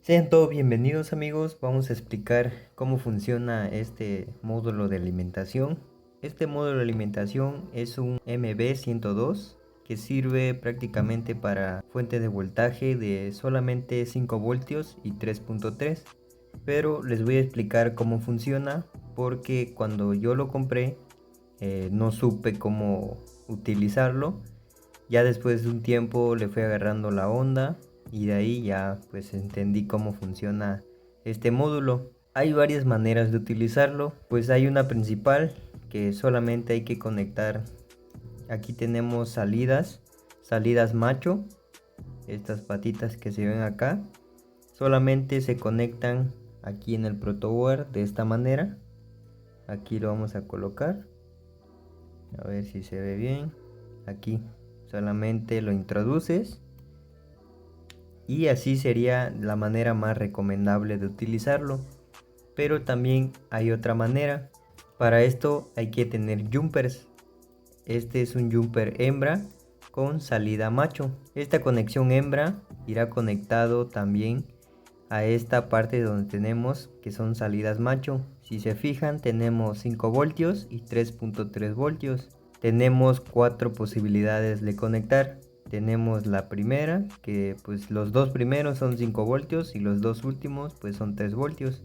Sean todos bienvenidos amigos, vamos a explicar cómo funciona este módulo de alimentación. Este módulo de alimentación es un MB102 que sirve prácticamente para fuente de voltaje de solamente 5 voltios y 3.3. Pero les voy a explicar cómo funciona porque cuando yo lo compré no supe cómo utilizarlo. Ya después de un tiempo le fui agarrando la onda y de ahí ya pues entendí cómo funciona este módulo. Hay varias maneras de utilizarlo, pues hay una principal que solamente hay que conectar. Aquí tenemos salidas macho, estas patitas que se ven acá, solamente se conectan aquí en el protoboard de esta manera. Aquí lo vamos a colocar, a ver si se ve bien. Aquí solamente lo introduces y así sería la manera más recomendable de utilizarlo. Pero también hay otra manera. Para esto hay que tener jumpers. Este es un jumper hembra con salida macho. Esta conexión hembra irá conectado también a esta parte donde tenemos que son salidas macho. Si se fijan, tenemos 5 voltios y 3.3 voltios. Tenemos 4 posibilidades de conectar. Tenemos la primera, que pues los dos primeros son 5 voltios y los dos últimos pues son 3 voltios.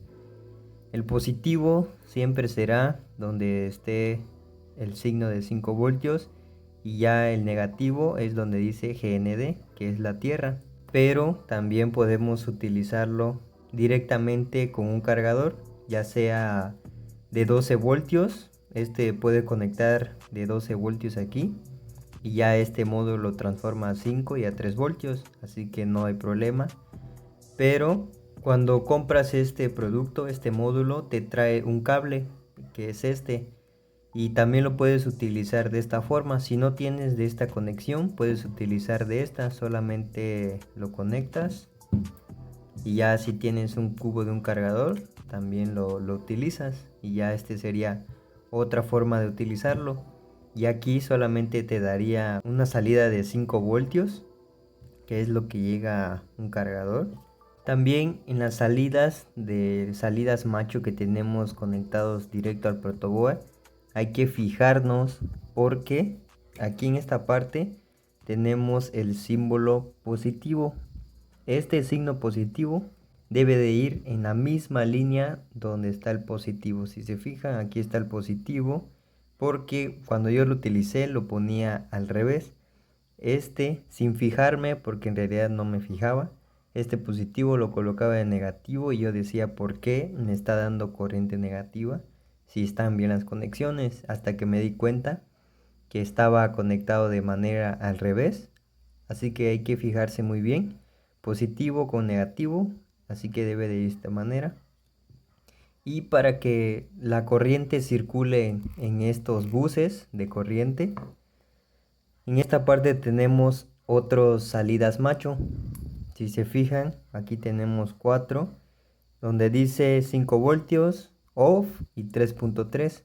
El positivo siempre será donde esté el signo de 5 voltios y ya el negativo es donde dice GND, que es la tierra. Pero también podemos utilizarlo directamente con un cargador, ya sea de 12 voltios. Este puede conectar de 12 voltios aquí y ya este módulo lo transforma a 5 y a 3 voltios, así que no hay problema. Pero cuando compras este producto, este módulo te trae un cable que es este, y también lo puedes utilizar de esta forma. Si no tienes de esta conexión, puedes utilizar de esta, solamente lo conectas y ya si tienes un cubo de un cargador también lo utilizas y ya este sería otra forma de utilizarlo. Y aquí solamente te daría una salida de 5 voltios, que es lo que llega a un cargador. También en las salidas macho que tenemos conectados directo al protoboard, hay que fijarnos porque aquí en esta parte tenemos el símbolo positivo. Este signo positivo debe de ir en la misma línea donde está el positivo. Si se fijan, aquí está el positivo, porque cuando yo lo utilicé lo ponía al revés. Sin fijarme, porque en realidad no me fijaba, este positivo lo colocaba en negativo y yo decía, ¿por qué me está dando corriente negativa si están bien las conexiones? Hasta que me di cuenta que estaba conectado de manera al revés. Así que hay que fijarse muy bien, positivo con negativo, así que debe de ir de esta manera. Y para que la corriente circule en estos buses de corriente, en esta parte tenemos otras salidas macho. Si se fijan, aquí tenemos 4, donde dice 5 voltios, off y 3.3.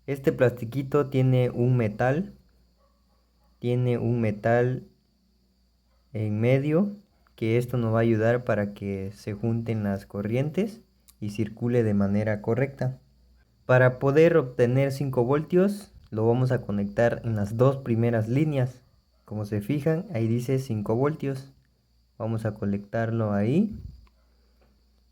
Este plastiquito tiene un metal en medio, que esto nos va a ayudar para que se junten las corrientes y circule de manera correcta. Para poder obtener 5 voltios lo vamos a conectar en las dos primeras líneas. Como se fijan, ahí dice 5 voltios. Vamos a conectarlo ahí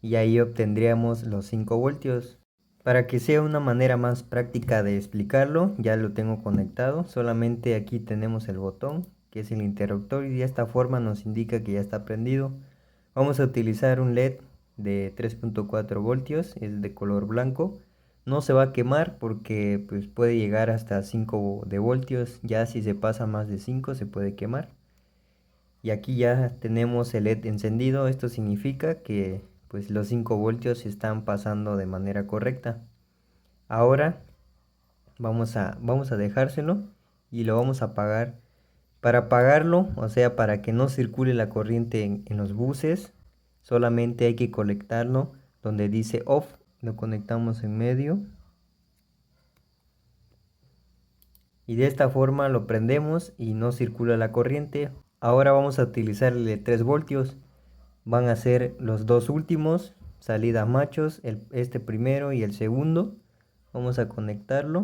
y ahí obtendríamos los 5 voltios. Para que sea una manera más práctica de explicarlo, ya lo tengo conectado. Solamente aquí tenemos el botón, que es el interruptor, y de esta forma nos indica que ya está prendido. Vamos a utilizar un LED de 3.4 voltios, es de color blanco. No se va a quemar porque pues, puede llegar hasta 5 de voltios. Ya si se pasa más de 5 se puede quemar. Y aquí ya tenemos el LED encendido. Esto significa que pues, los 5 voltios se están pasando de manera correcta. Ahora vamos a dejárselo y lo vamos a apagar. Para apagarlo, o sea, para que no circule la corriente en los buses, solamente hay que conectarlo donde dice off. Lo conectamos en medio y de esta forma lo prendemos y no circula la corriente. Ahora vamos a utilizar el de 3 voltios. van a ser los dos últimos salidas machos, este primero y el segundo. Vamos a conectarlo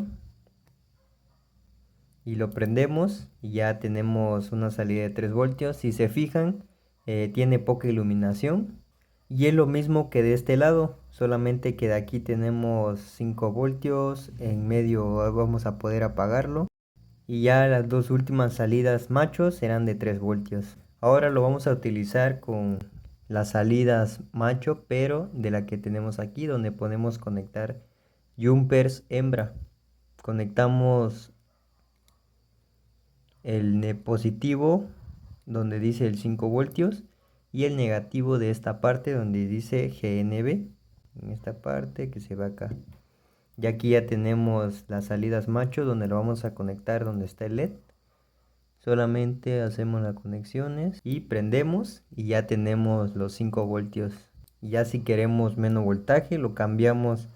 y lo prendemos y ya tenemos una salida de 3 voltios. Si se fijan, tiene poca iluminación y es lo mismo que de este lado, solamente que de aquí tenemos 5 voltios, en medio vamos a poder apagarlo y ya las dos últimas salidas machos serán de 3 voltios. Ahora lo vamos a utilizar con las salidas macho, pero de la que tenemos aquí, donde podemos conectar jumpers hembra. Conectamos el positivo donde dice el 5 voltios y el negativo de esta parte donde dice GNB, en esta parte que se va acá. Y aquí ya tenemos las salidas macho donde lo vamos a conectar donde está el LED. Solamente hacemos las conexiones y prendemos y ya tenemos los 5 voltios. Ya si queremos menos voltaje lo cambiamos,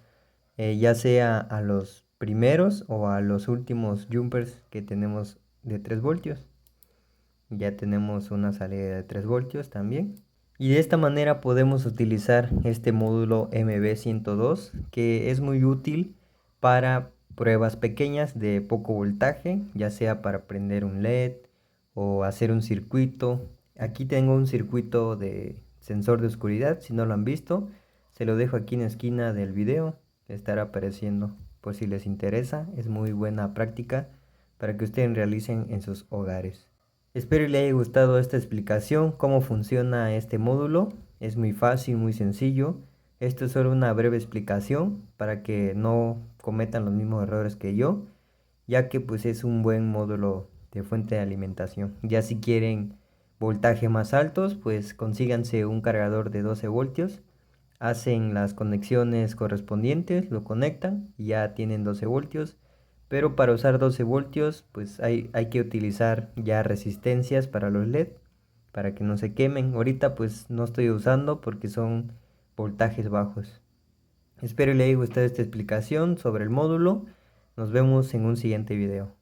ya sea a los primeros o a los últimos jumpers que tenemos de 3 voltios. Ya tenemos una salida de 3 voltios también. Y de esta manera podemos utilizar este módulo MB102, que es muy útil para pruebas pequeñas de poco voltaje, ya sea para prender un LED o hacer un circuito. Aquí tengo un circuito de sensor de oscuridad, si no lo han visto, se lo dejo aquí en la esquina del video, estará apareciendo por si les interesa. Es muy buena práctica para que ustedes realicen en sus hogares. Espero les haya gustado esta explicación, cómo funciona este módulo. Es muy fácil, muy sencillo. Esto es solo una breve explicación para que no cometan los mismos errores que yo, ya que pues es un buen módulo de fuente de alimentación. Ya si quieren voltajes más altos, pues consíganse un cargador de 12 voltios. Hacen las conexiones correspondientes, lo conectan y ya tienen 12 voltios. Pero para usar 12 voltios, pues hay que utilizar ya resistencias para los LED, para que no se quemen. Ahorita pues no estoy usando porque son voltajes bajos. Espero les haya gustado esta explicación sobre el módulo. Nos vemos en un siguiente video.